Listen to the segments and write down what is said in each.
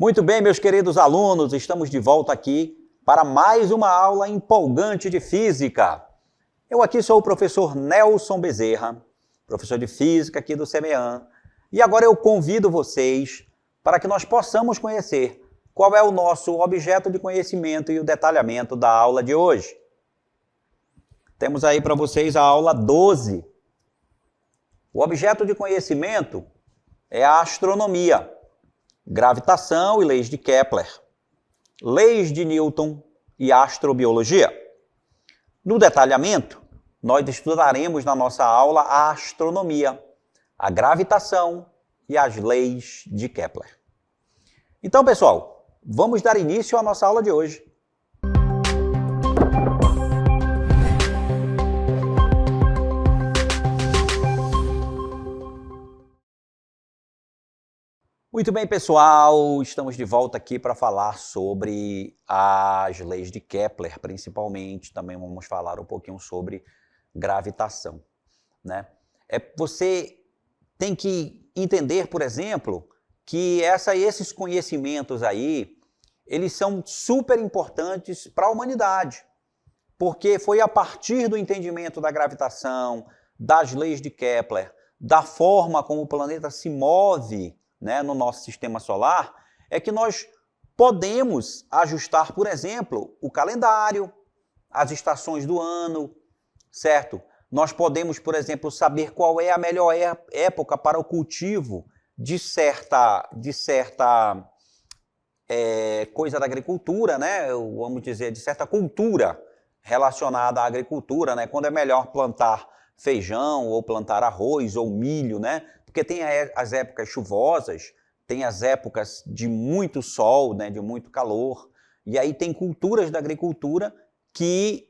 Muito bem, meus queridos alunos, estamos de volta aqui para mais uma aula empolgante de física. Eu aqui sou o professor Nelson Bezerra, professor de física aqui do CEMEAN, e agora eu convido vocês para que nós possamos conhecer qual é o nosso objeto de conhecimento e o detalhamento da aula de hoje. Temos aí para vocês a aula 12. O objeto de conhecimento é a astronomia, gravitação e leis de Kepler, leis de Newton e astrobiologia. No detalhamento, nós estudaremos na nossa aula a astronomia, a gravitação e as leis de Kepler. Então, pessoal, vamos dar início à nossa aula de hoje. Muito bem, pessoal, estamos de volta aqui para falar sobre as leis de Kepler, principalmente. Também vamos falar um pouquinho sobre gravitação, né? Você tem que entender, por exemplo, que esses conhecimentos aí, eles são super importantes para a humanidade, porque foi a partir do entendimento da gravitação, das leis de Kepler, da forma como o planeta se move, né, no nosso sistema solar, é que nós podemos ajustar, por exemplo, o calendário, as estações do ano, certo? Nós podemos, por exemplo, saber qual é a melhor época para o cultivo de certa coisa da agricultura, né? Vamos dizer, de certa cultura relacionada à agricultura, né? Quando é melhor plantar feijão, ou plantar arroz, ou milho, né? Porque tem as épocas chuvosas, tem as épocas de muito sol, né, de muito calor, e aí tem culturas da agricultura que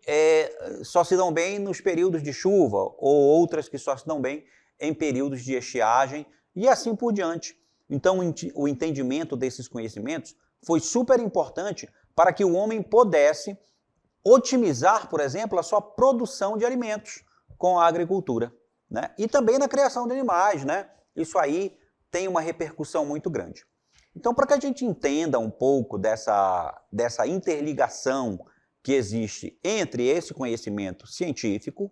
só se dão bem nos períodos de chuva, ou outras que só se dão bem em períodos de estiagem, e assim por diante. Então, o entendimento desses conhecimentos foi super importante para que o homem pudesse otimizar, por exemplo, a sua produção de alimentos com a agricultura, né? E também na criação de animais, né? Isso aí tem uma repercussão muito grande. Então, para que a gente entenda um pouco dessa interligação que existe entre esse conhecimento científico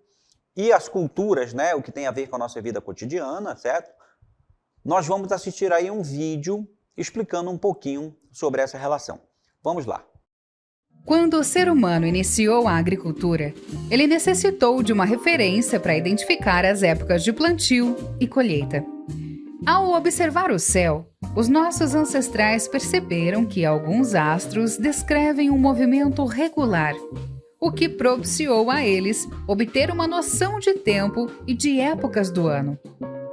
e as culturas, né? O que tem a ver com a nossa vida cotidiana, certo? Nós vamos assistir aí um vídeo explicando um pouquinho sobre essa relação. Vamos lá. Quando o ser humano iniciou a agricultura, ele necessitou de uma referência para identificar as épocas de plantio e colheita. Ao observar o céu, os nossos ancestrais perceberam que alguns astros descrevem um movimento regular, o que propiciou a eles obter uma noção de tempo e de épocas do ano.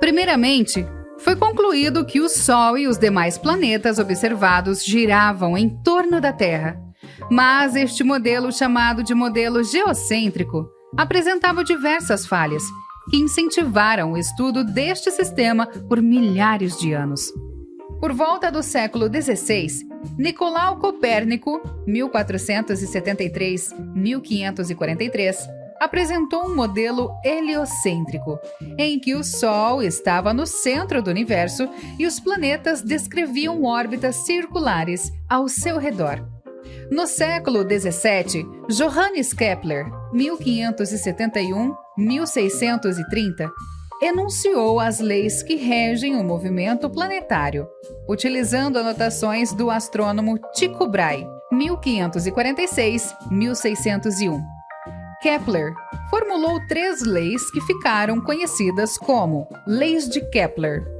Primeiramente, foi concluído que o Sol e os demais planetas observados giravam em torno da Terra. Mas este modelo, chamado de modelo geocêntrico, apresentava diversas falhas que incentivaram o estudo deste sistema por milhares de anos. Por volta do século XVI, Nicolau Copérnico, 1473-1543, apresentou um modelo heliocêntrico, em que o Sol estava no centro do universo e os planetas descreviam órbitas circulares ao seu redor. No século XVII, Johannes Kepler, 1571-1630, enunciou as leis que regem o movimento planetário, utilizando anotações do astrônomo Tycho Brahe, 1546-1601. Kepler formulou 3 leis que ficaram conhecidas como leis de Kepler.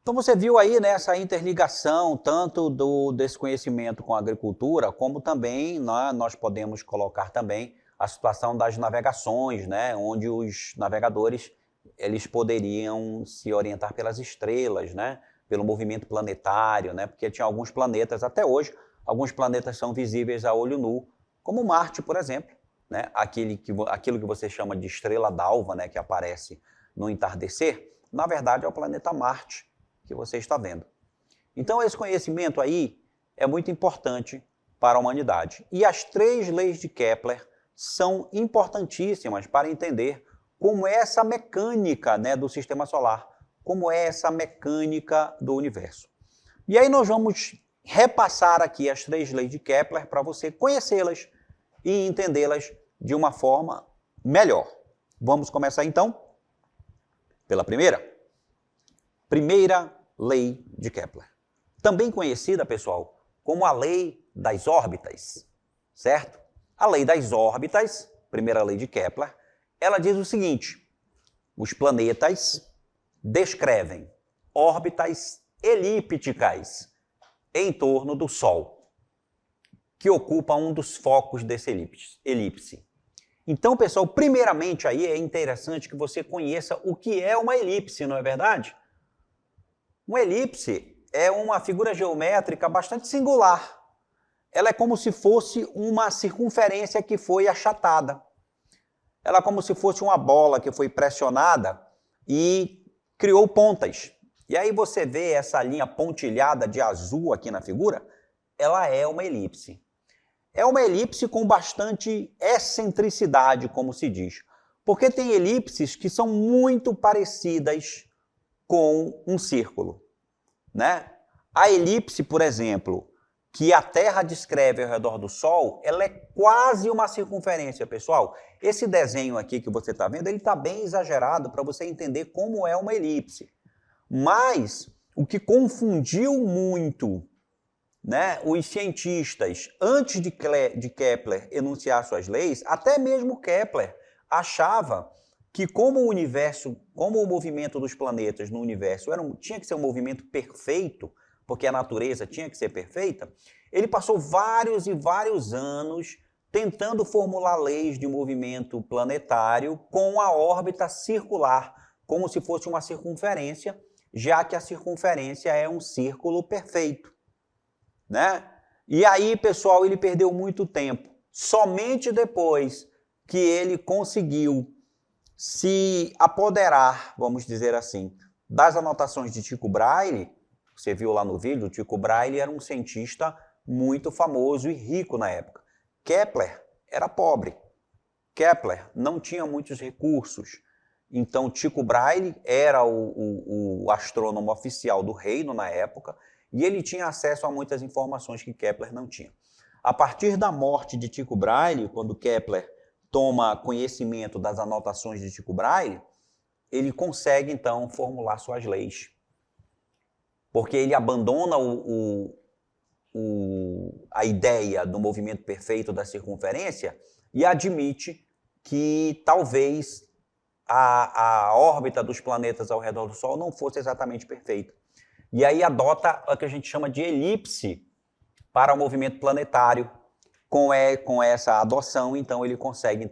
Então você viu aí, né, essa interligação tanto desse conhecimento com a agricultura, como também, né, nós podemos colocar também a situação das navegações, né, onde os navegadores eles poderiam se orientar pelas estrelas, né, pelo movimento planetário, né, porque tinha alguns planetas, até hoje, alguns planetas são visíveis a olho nu, como Marte, por exemplo, né, aquilo que você chama de estrela d'alva, né, que aparece no entardecer, na verdade é o planeta Marte, que você está vendo. Então esse conhecimento aí é muito importante para a humanidade. E as 3 leis de Kepler são importantíssimas para entender como é essa mecânica, né, do sistema solar, como é essa mecânica do universo. E aí nós vamos repassar aqui as 3 leis de Kepler para você conhecê-las e entendê-las de uma forma melhor. Vamos começar então pela primeira. Primeira lei de Kepler. Também conhecida, pessoal, como a lei das órbitas, certo? A lei das órbitas, primeira lei de Kepler, ela diz o seguinte: os planetas descrevem órbitas elípticas em torno do Sol, que ocupa um dos focos desse elipse. Então, pessoal, primeiramente aí é interessante que você conheça o que é uma elipse, não é verdade? Uma elipse é uma figura geométrica bastante singular. Ela é como se fosse uma circunferência que foi achatada. Ela é como se fosse uma bola que foi pressionada e criou pontas. E aí você vê essa linha pontilhada de azul aqui na figura, ela é uma elipse. É uma elipse com bastante excentricidade, como se diz. Porque tem elipses que são muito parecidas com um círculo, né? A elipse, por exemplo, que a Terra descreve ao redor do Sol, ela é quase uma circunferência, pessoal. Esse desenho aqui que você está vendo, ele está bem exagerado para você entender como é uma elipse. Mas o que confundiu muito, né, os cientistas, antes de Kepler enunciar suas leis, até mesmo Kepler achava que como o movimento dos planetas no universo tinha que ser um movimento perfeito, porque a natureza tinha que ser perfeita, ele passou vários e vários anos tentando formular leis de movimento planetário com a órbita circular, como se fosse uma circunferência, já que a circunferência é um círculo perfeito, né? E aí, pessoal, ele perdeu muito tempo. Somente depois que ele conseguiu se apoderar, vamos dizer assim, das anotações de Tycho Brahe. Você viu lá no vídeo, o Tycho Brahe era um cientista muito famoso e rico na época. Kepler era pobre. Kepler não tinha muitos recursos. Então, Tycho Brahe era o astrônomo oficial do reino na época e ele tinha acesso a muitas informações que Kepler não tinha. A partir da morte de Tycho Brahe, quando Kepler toma conhecimento das anotações de Tycho Brahe, ele consegue, então, formular suas leis. Porque ele abandona a ideia do movimento perfeito da circunferência e admite que talvez a órbita dos planetas ao redor do Sol não fosse exatamente perfeita. E aí adota o que a gente chama de elipse para o movimento planetário. Com essa adoção, então, ele consegue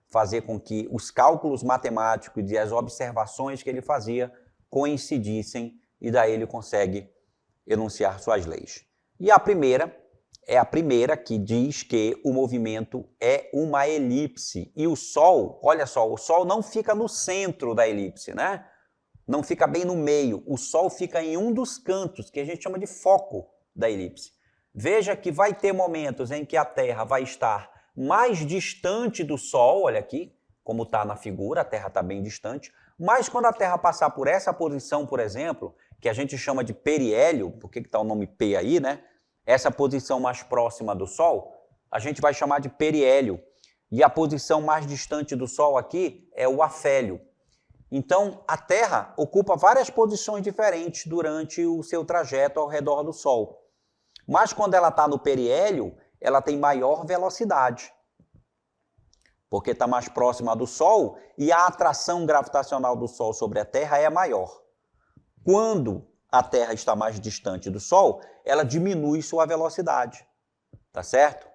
fazer com que os cálculos matemáticos e as observações que ele fazia coincidissem e daí ele consegue enunciar suas leis. E a primeira é a primeira que diz que o movimento é uma elipse. E o Sol, olha só, o Sol não fica no centro da elipse, né? Não fica bem no meio. O Sol fica em um dos cantos, que a gente chama de foco da elipse. Veja que vai ter momentos em que a Terra vai estar mais distante do Sol, olha aqui, como está na figura, a Terra está bem distante, mas quando a Terra passar por essa posição, por exemplo, que a gente chama de periélio, por que está o nome P aí, né? Essa posição mais próxima do Sol, a gente vai chamar de periélio. E a posição mais distante do Sol aqui é o afélio. Então, a Terra ocupa várias posições diferentes durante o seu trajeto ao redor do Sol. Mas quando ela está no periélio, ela tem maior velocidade, porque está mais próxima do Sol e a atração gravitacional do Sol sobre a Terra é maior. Quando a Terra está mais distante do Sol, ela diminui sua velocidade, tá certo?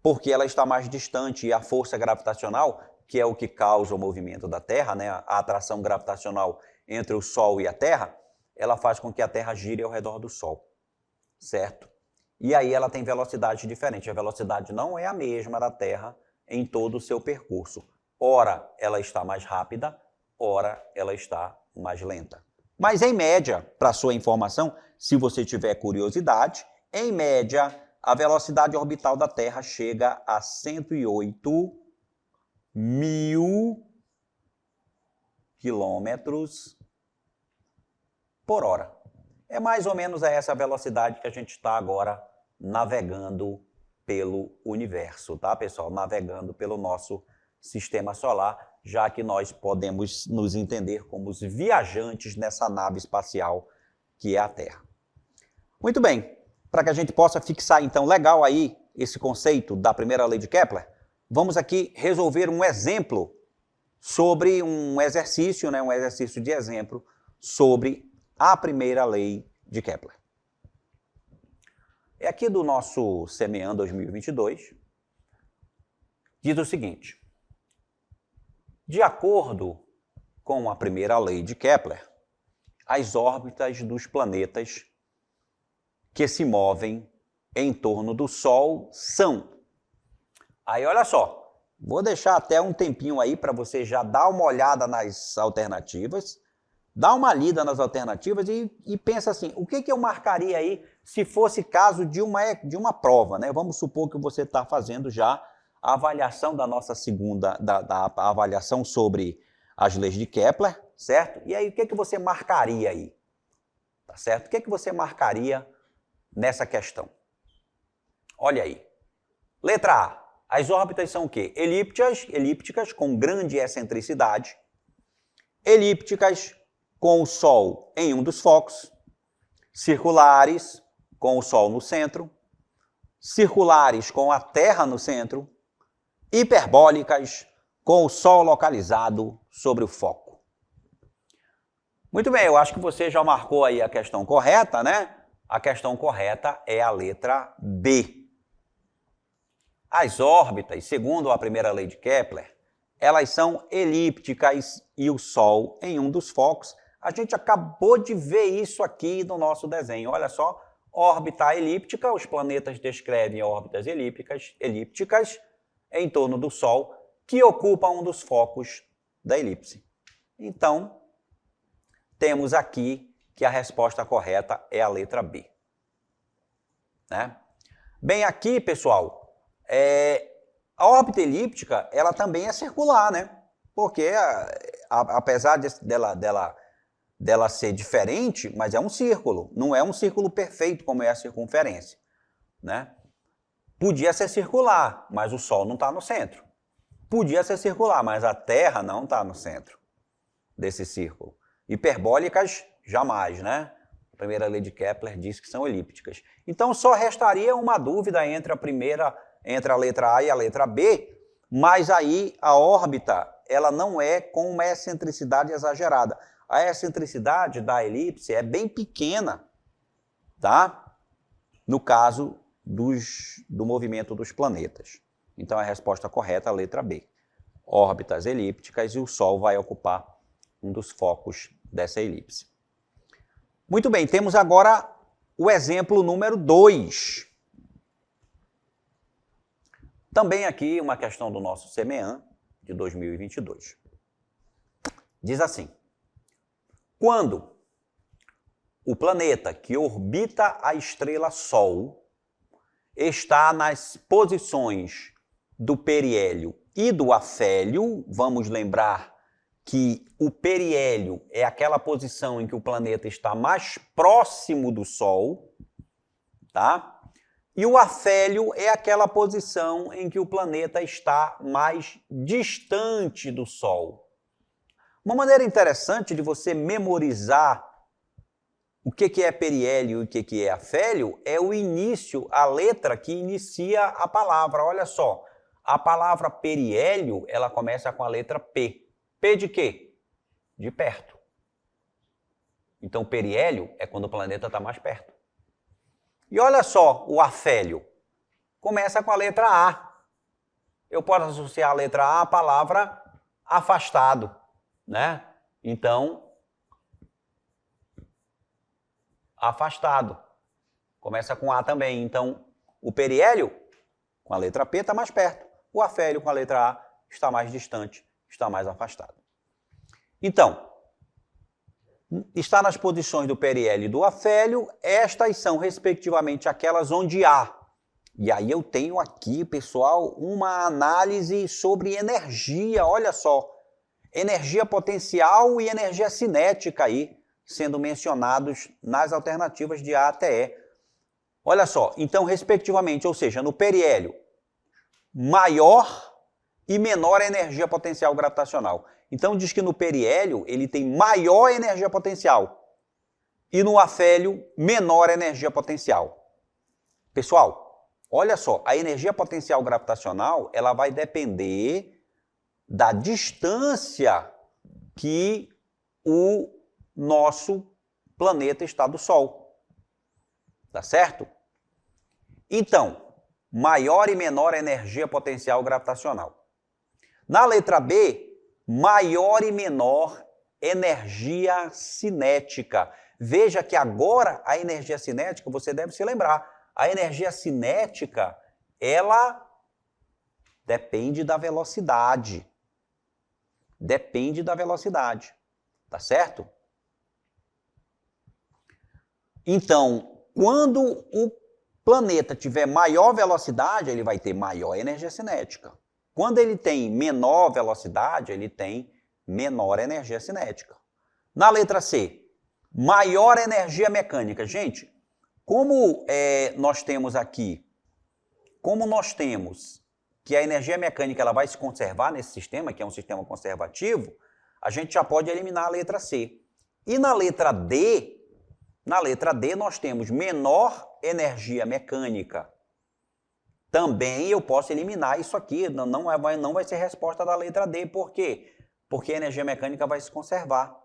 Porque ela está mais distante e a força gravitacional, que é o que causa o movimento da Terra, né? A atração gravitacional entre o Sol e a Terra, ela faz com que a Terra gire ao redor do Sol, certo? E aí ela tem velocidade diferente. A velocidade não é a mesma da Terra em todo o seu percurso. Ora ela está mais rápida, ora ela está mais lenta. Mas em média, para sua informação, se você tiver curiosidade, em média a velocidade orbital da Terra chega a 108.000 quilômetros por hora. É mais ou menos a essa velocidade que a gente está agora navegando pelo universo, tá, pessoal? Navegando pelo nosso sistema solar, já que nós podemos nos entender como os viajantes nessa nave espacial que é a Terra. Muito bem, para que a gente possa fixar então legal aí esse conceito da primeira lei de Kepler, vamos aqui resolver um exemplo sobre um exercício, né, um exercício de exemplo sobre a primeira lei de Kepler. É aqui do nosso CMEAN 2022, diz o seguinte: de acordo com a primeira lei de Kepler, as órbitas dos planetas que se movem em torno do Sol são... Aí olha só, vou deixar até um tempinho aí para você já dar uma olhada nas alternativas, dá uma lida nas alternativas e pensa assim, o que eu marcaria aí se fosse caso de uma prova, né? Vamos supor que você está fazendo já a avaliação da nossa segunda, da avaliação sobre as leis de Kepler, certo? E aí, o que você marcaria aí? Tá certo? O que você marcaria nessa questão? Olha aí. Letra A. As órbitas são o quê? Elípticas com grande excentricidade, elípticas com o Sol em um dos focos, circulares com o Sol no centro, circulares com a Terra no centro, hiperbólicas com o Sol localizado sobre o foco. Muito bem, eu acho que você já marcou aí a questão correta, né? A questão correta é a letra B. As órbitas, segundo a primeira lei de Kepler, elas são elípticas e o Sol em um dos focos. A gente acabou de ver isso aqui no nosso desenho. Olha só, órbita elíptica, os planetas descrevem órbitas elípticas em torno do Sol, que ocupa um dos focos da elipse. Então, temos aqui que a resposta correta é a letra B. Né? Bem, aqui, pessoal, a órbita elíptica, ela também é circular, né? Porque, apesar dela ser diferente, mas é um círculo. Não é um círculo perfeito como é a circunferência, né? Podia ser circular, mas o Sol não está no centro. Podia ser circular, mas a Terra não está no centro desse círculo. Hiperbólicas, jamais, né? A primeira lei de Kepler diz que são elípticas. Então, só restaria uma dúvida entre a letra A e a letra B, mas aí a órbita, ela não é com uma excentricidade exagerada. A excentricidade da elipse é bem pequena, tá? No caso do movimento dos planetas. Então, a resposta correta é a letra B. Órbitas elípticas e o Sol vai ocupar um dos focos dessa elipse. Muito bem, temos agora o exemplo número 2. Também aqui uma questão do nosso CMEAN de 2022. Diz assim: quando o planeta que orbita a estrela Sol está nas posições do periélio e do afélio, vamos lembrar que o periélio é aquela posição em que o planeta está mais próximo do Sol, tá? E o afélio é aquela posição em que o planeta está mais distante do Sol. Uma maneira interessante de você memorizar o que é periélio e o que é afélio é o início, a letra que inicia a palavra. Olha só, a palavra periélio, ela começa com a letra P. P de quê? De perto. Então, periélio é quando o planeta está mais perto. E olha só, o afélio começa com a letra A. Eu posso associar a letra A à palavra afastado, né? Então, afastado. Começa com A também. Então, o periélio, com a letra P, está mais perto. O afélio, com a letra A, está mais distante, está mais afastado. Então, está nas posições do periélio e do afélio, estas são, respectivamente, aquelas onde há. E aí eu tenho aqui, pessoal, uma análise sobre energia, olha só. Energia potencial e energia cinética aí. sendo mencionados nas alternativas de A até E. Olha só, então, respectivamente, ou seja, no periélio, maior e menor energia potencial gravitacional. Então, diz que no periélio ele tem maior energia potencial e no afélio, menor energia potencial. Pessoal, olha só, a energia potencial gravitacional ela vai depender da distância que o nosso planeta está do Sol. Tá certo? Então, maior e menor energia potencial gravitacional. Na letra B, maior e menor energia cinética. Veja que agora a energia cinética, você deve se lembrar, a energia cinética, ela depende da velocidade. Depende da velocidade. Tá certo? Então, quando o planeta tiver maior velocidade, ele vai ter maior energia cinética. Quando ele tem menor velocidade, ele tem menor energia cinética. Na letra C, maior energia mecânica. Gente, como nós temos que a energia mecânica ela vai se conservar nesse sistema, que é um sistema conservativo, a gente já pode eliminar a letra C. E na letra D nós temos menor energia mecânica. Também eu posso eliminar isso aqui, não vai ser resposta da letra D. Por quê? Porque a energia mecânica vai se conservar,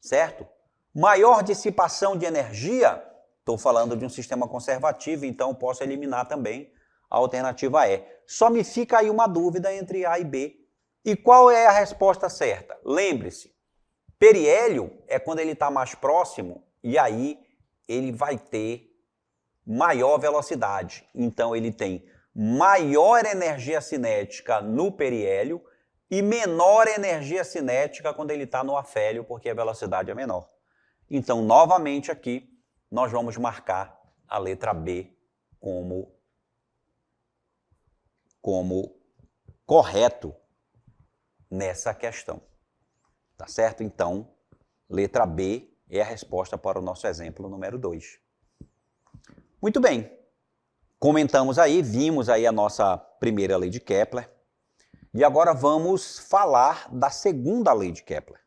certo? Maior dissipação de energia, estou falando de um sistema conservativo, então posso eliminar também a alternativa E. Só me fica aí uma dúvida entre A e B. E qual é a resposta certa? Lembre-se, periélio é quando ele está mais próximo e aí ele vai ter maior velocidade. Então ele tem maior energia cinética no periélio e menor energia cinética quando ele está no afélio, porque a velocidade é menor. Então, novamente aqui, nós vamos marcar a letra B como correto nessa questão. Tá certo? Então, letra B é a resposta para o nosso exemplo número 2. Muito bem. Comentamos aí, vimos aí a nossa primeira lei de Kepler. E agora vamos falar da segunda lei de Kepler.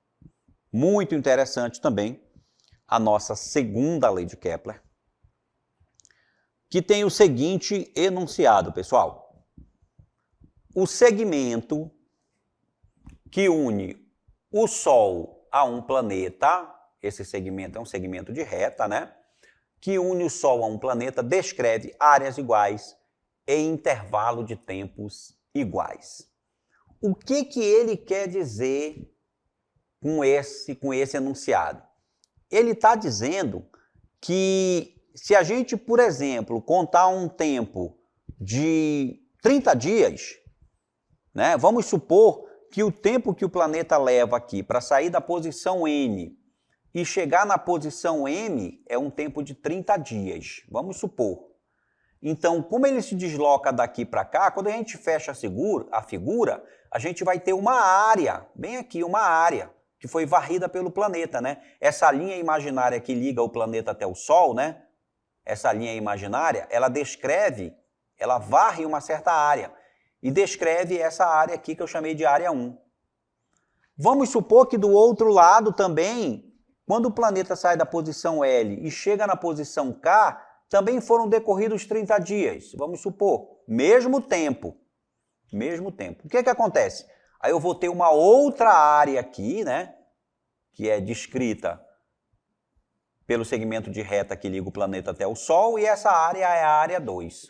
Muito interessante também a nossa segunda lei de Kepler, que tem o seguinte enunciado, pessoal. O segmento que une o Sol a um planeta, esse segmento é um segmento de reta, né? Que une o Sol a um planeta, descreve áreas iguais em intervalo de tempos iguais. O que ele quer dizer com esse enunciado? Ele está dizendo que se a gente, por exemplo, contar um tempo de 30 dias, né, vamos supor que o tempo que o planeta leva aqui para sair da posição N e chegar na posição M é um tempo de 30 dias, vamos supor. Então, como ele se desloca daqui para cá, quando a gente fecha a figura, a gente vai ter uma área, bem aqui, uma área, que foi varrida pelo planeta, né? Essa linha imaginária que liga o planeta até o Sol, né? Essa linha imaginária, ela varre uma certa área e descreve essa área aqui que eu chamei de área 1. Vamos supor que do outro lado também, quando o planeta sai da posição L e chega na posição K, também foram decorridos 30 dias, vamos supor, mesmo tempo. O que acontece? Aí eu vou ter uma outra área aqui, né, que é descrita pelo segmento de reta que liga o planeta até o Sol, e essa área é a área 2.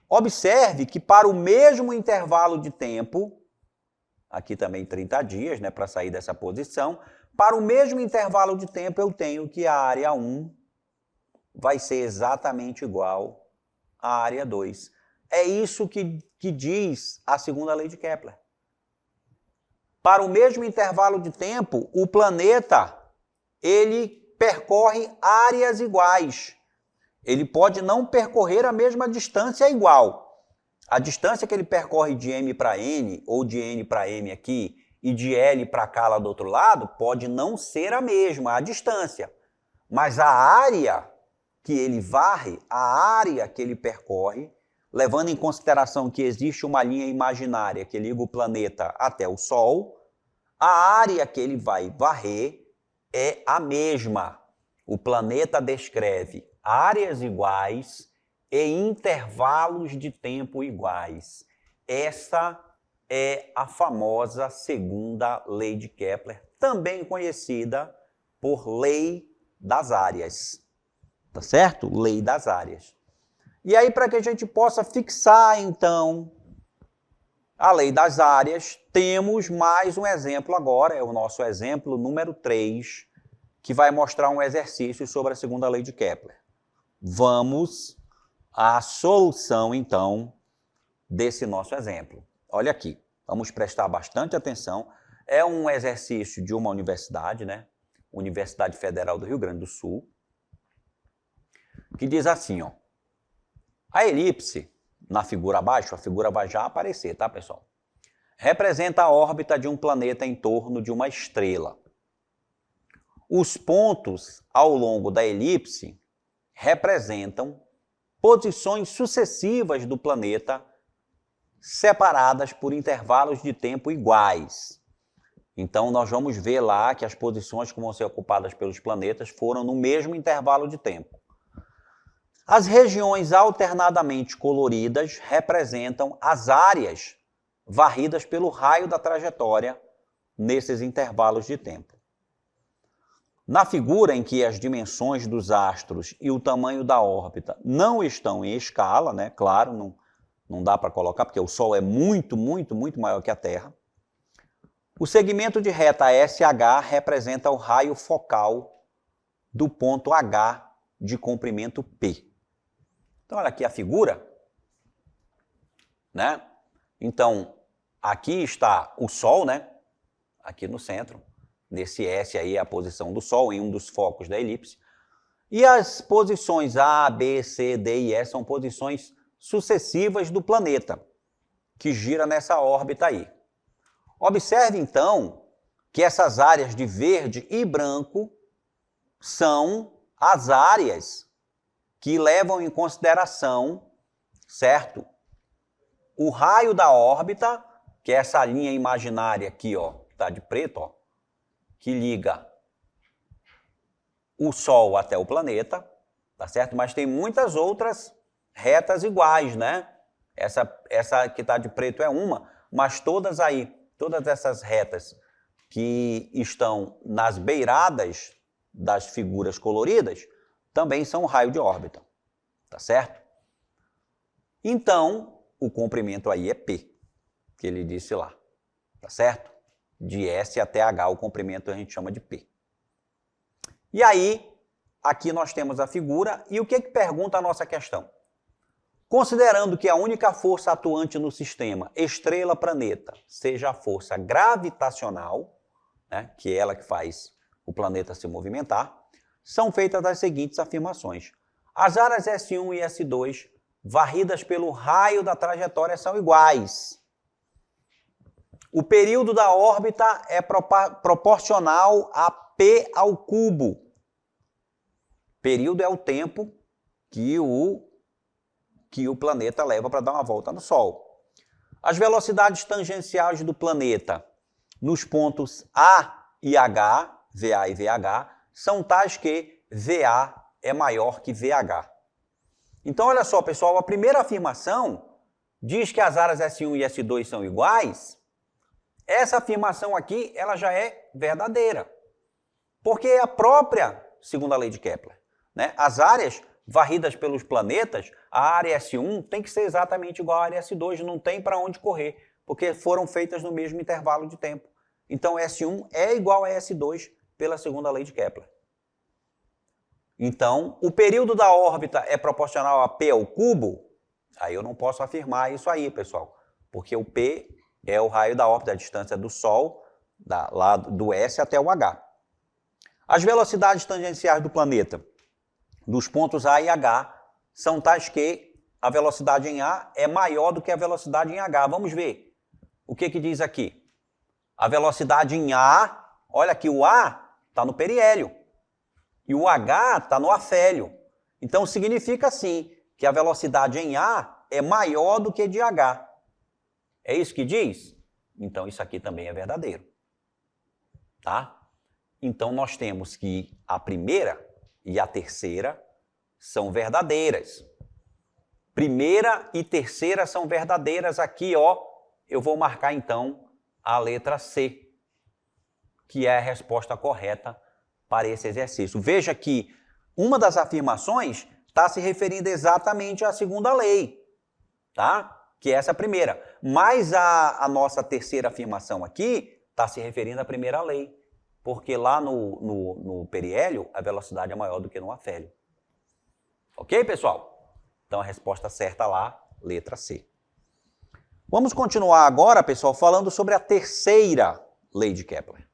Observe que para o mesmo intervalo de tempo, aqui também 30 dias, né, para sair dessa posição, para o mesmo intervalo de tempo eu tenho que a área 1 vai ser exatamente igual à área 2. É isso que diz a segunda lei de Kepler. Para o mesmo intervalo de tempo, o planeta, ele percorre áreas iguais. Ele pode não percorrer a mesma distância igual. A distância que ele percorre de M para N, ou de N para M aqui, e de L para cá, lá do outro lado, pode não ser a mesma, a distância. Mas a área que ele varre, a área que ele percorre, levando em consideração que existe uma linha imaginária que liga o planeta até o Sol, a área que ele vai varrer é a mesma. O planeta descreve áreas iguais e intervalos de tempo iguais. Essa é a famosa segunda lei de Kepler, também conhecida por lei das áreas. Tá certo? Lei das áreas. E aí, para que a gente possa fixar, então, a lei das áreas, temos mais um exemplo agora, é o nosso exemplo número 3, que vai mostrar um exercício sobre a segunda lei de Kepler. Vamos à solução, então, desse nosso exemplo. Olha aqui, vamos prestar bastante atenção. É um exercício de uma universidade, né? Universidade Federal do Rio Grande do Sul, que diz assim, ó. A elipse, na figura abaixo, a figura vai já aparecer, tá, pessoal? Representa a órbita de um planeta em torno de uma estrela. Os pontos ao longo da elipse representam posições sucessivas do planeta separadas por intervalos de tempo iguais. Então, nós vamos ver lá que as posições que vão ser ocupadas pelos planetas foram no mesmo intervalo de tempo. As regiões alternadamente coloridas representam as áreas varridas pelo raio da trajetória nesses intervalos de tempo. Na figura em que as dimensões dos astros e o tamanho da órbita não estão em escala, né? Claro, não dá para colocar, porque o Sol é muito, muito, muito maior que a Terra. O segmento de reta SH representa o raio focal do ponto H de comprimento P. Então, olha aqui a figura, né? Então, aqui está o Sol, né? Aqui no centro. Nesse S aí é a posição do Sol, em um dos focos da elipse. E as posições A, B, C, D e E são posições sucessivas do planeta, que gira nessa órbita aí. Observe, então, que essas áreas de verde e branco são as áreas que levam em consideração, certo? O raio da órbita, que é essa linha imaginária aqui, ó, que está de preto, ó, que liga o Sol até o planeta, tá certo? Mas tem muitas outras retas iguais, né? Essa que está de preto é uma, mas todas aí, todas essas retas que estão nas beiradas das figuras coloridas, também são raio de órbita, tá certo? Então, o comprimento aí é P, que ele disse lá, tá certo? De S até H, o comprimento a gente chama de P. E aí, aqui nós temos a figura, e o que pergunta a nossa questão? Considerando que a única força atuante no sistema, estrela-planeta, seja a força gravitacional, né, que é ela que faz o planeta se movimentar, são feitas as seguintes afirmações. As áreas S1 e S2, varridas pelo raio da trajetória, são iguais. O período da órbita é proporcional a P ao cubo. Período é o tempo que o planeta leva para dar uma volta no Sol. As velocidades tangenciais do planeta nos pontos A e H, VA e VH, são tais que VA é maior que VH. Então, olha só, pessoal, a primeira afirmação diz que as áreas S1 e S2 são iguais. Essa afirmação aqui, ela já é verdadeira, porque é a própria segunda lei de Kepler, né? As áreas varridas pelos planetas, a área S1 tem que ser exatamente igual à área S2, não tem para onde correr, porque foram feitas no mesmo intervalo de tempo. Então, S1 é igual a S2 pela segunda lei de Kepler. Então, o período da órbita é proporcional a P ao cubo? Aí eu não posso afirmar isso aí, pessoal, porque o P é o raio da órbita, a distância do Sol, lá do S até o H. As velocidades tangenciais do planeta, dos pontos A e H, são tais que a velocidade em A é maior do que a velocidade em H. Vamos ver. O que diz aqui? A velocidade em A, olha aqui, o A está no periélio e o H está no afélio. Então significa assim que a velocidade em A é maior do que de H. É isso que diz? Então isso aqui também é verdadeiro. Tá? Então nós temos que a primeira e a terceira são verdadeiras. Primeira e terceira são verdadeiras. Aqui, ó, eu vou marcar então a letra C, que é a resposta correta para esse exercício. Veja que uma das afirmações está se referindo exatamente à segunda lei, tá? Que é essa primeira. Mas a nossa terceira afirmação aqui está se referindo à primeira lei, porque lá no periélio a velocidade é maior do que no afélio. Ok, pessoal? Então a resposta certa lá, letra C. Vamos continuar agora, pessoal, falando sobre a terceira lei de Kepler,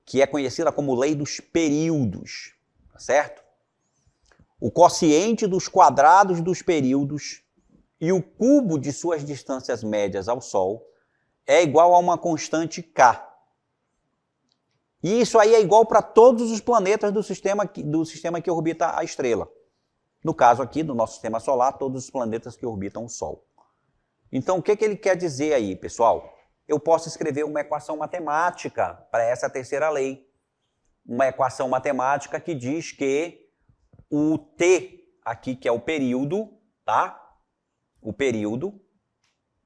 que é conhecida como lei dos períodos, tá certo? O quociente dos quadrados dos períodos e o cubo de suas distâncias médias ao Sol é igual a uma constante K. E isso aí é igual para todos os planetas do sistema que orbita a estrela. No caso aqui, do nosso sistema solar, todos os planetas que orbitam o Sol. Então, o que ele quer dizer aí, pessoal? Eu posso escrever uma equação matemática para essa terceira lei. Uma equação matemática que diz que o T aqui, que é o período, tá? O período,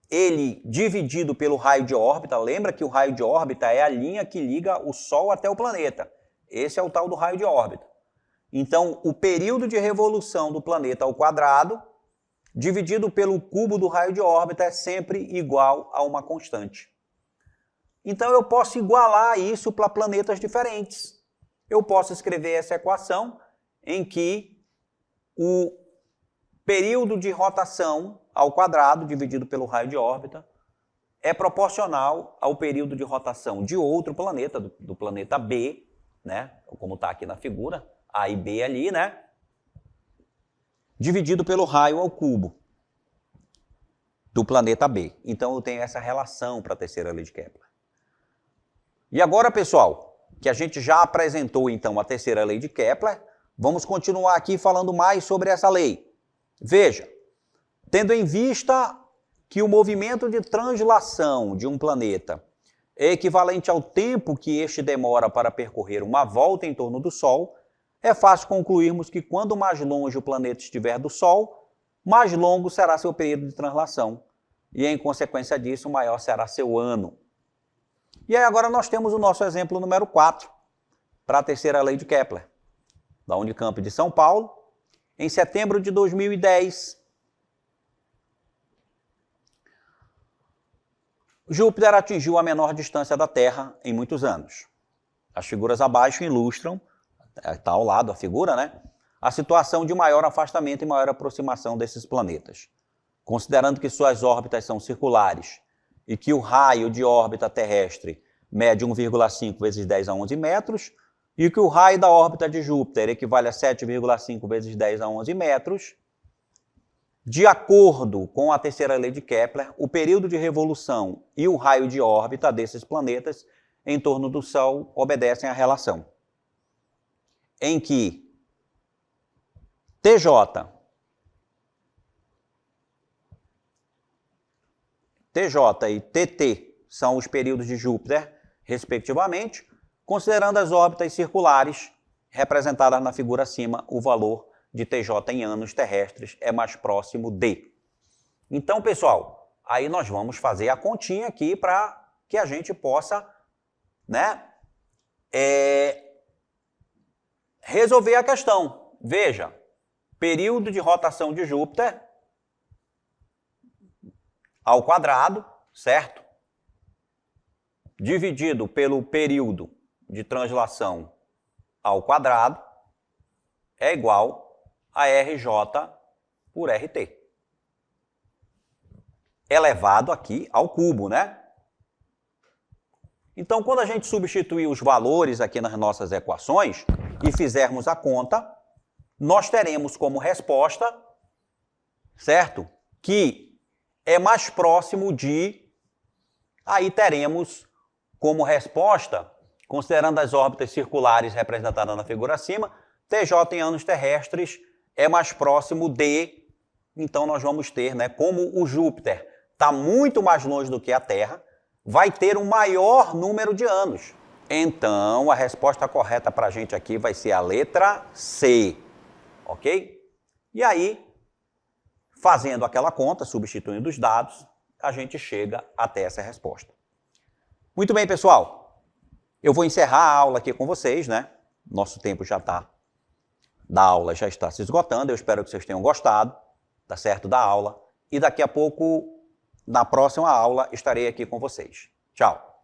ele dividido pelo raio de órbita, lembra que o raio de órbita é a linha que liga o Sol até o planeta. Esse é o tal do raio de órbita. Então, o período de revolução do planeta ao quadrado, dividido pelo cubo do raio de órbita, é sempre igual a uma constante. Então, eu posso igualar isso para planetas diferentes. Eu posso escrever essa equação em que o período de rotação ao quadrado, dividido pelo raio de órbita, é proporcional ao período de rotação de outro planeta, do planeta B, né? Como está aqui na figura, A e B ali, né? Dividido pelo raio ao cubo do planeta B. Então eu tenho essa relação para a terceira lei de Kepler. E agora, pessoal, que a gente já apresentou então a terceira lei de Kepler, vamos continuar aqui falando mais sobre essa lei. Veja, tendo em vista que o movimento de translação de um planeta é equivalente ao tempo que este demora para percorrer uma volta em torno do Sol, é fácil concluirmos que quando mais longe o planeta estiver do Sol, mais longo será seu período de translação. E, em consequência disso, maior será seu ano. E aí agora nós temos o nosso exemplo número 4, para a terceira lei de Kepler, da Unicamp de São Paulo, em setembro de 2010. Júpiter atingiu a menor distância da Terra em muitos anos. As figuras abaixo ilustram, está ao lado a figura, né? A situação de maior afastamento e maior aproximação desses planetas. Considerando que suas órbitas são circulares e que o raio de órbita terrestre mede 1,5 vezes 10 a 11 metros e que o raio da órbita de Júpiter equivale a 7,5 vezes 10 a 11 metros, de acordo com a terceira lei de Kepler, o período de revolução e o raio de órbita desses planetas em torno do Sol obedecem à relação em que TJ e TT são os períodos de Júpiter, respectivamente, considerando as órbitas circulares representadas na figura acima, o valor de TJ em anos terrestres é mais próximo de. Então, pessoal, aí nós vamos fazer a continha aqui para que a gente possa, né, resolver a questão. Veja, período de rotação de Júpiter ao quadrado, certo? Dividido pelo período de translação ao quadrado é igual a RJ por RT. Elevado aqui ao cubo, né? Então, quando a gente substituir os valores aqui nas nossas equações e fizermos a conta, nós teremos como resposta, certo? Que é mais próximo de aí teremos como resposta, considerando as órbitas circulares representadas na figura acima, TJ em anos terrestres é mais próximo de, então nós vamos ter, né, como o Júpiter está muito mais longe do que a Terra, vai ter um maior número de anos. Então, a resposta correta para a gente aqui vai ser a letra C, ok? E aí, fazendo aquela conta, substituindo os dados, a gente chega até essa resposta. Muito bem, pessoal. Eu vou encerrar a aula aqui com vocês, né? Nosso tempo da aula já está se esgotando. Eu espero que vocês tenham gostado, tá certo, da aula. E daqui a pouco, na próxima aula, estarei aqui com vocês. Tchau.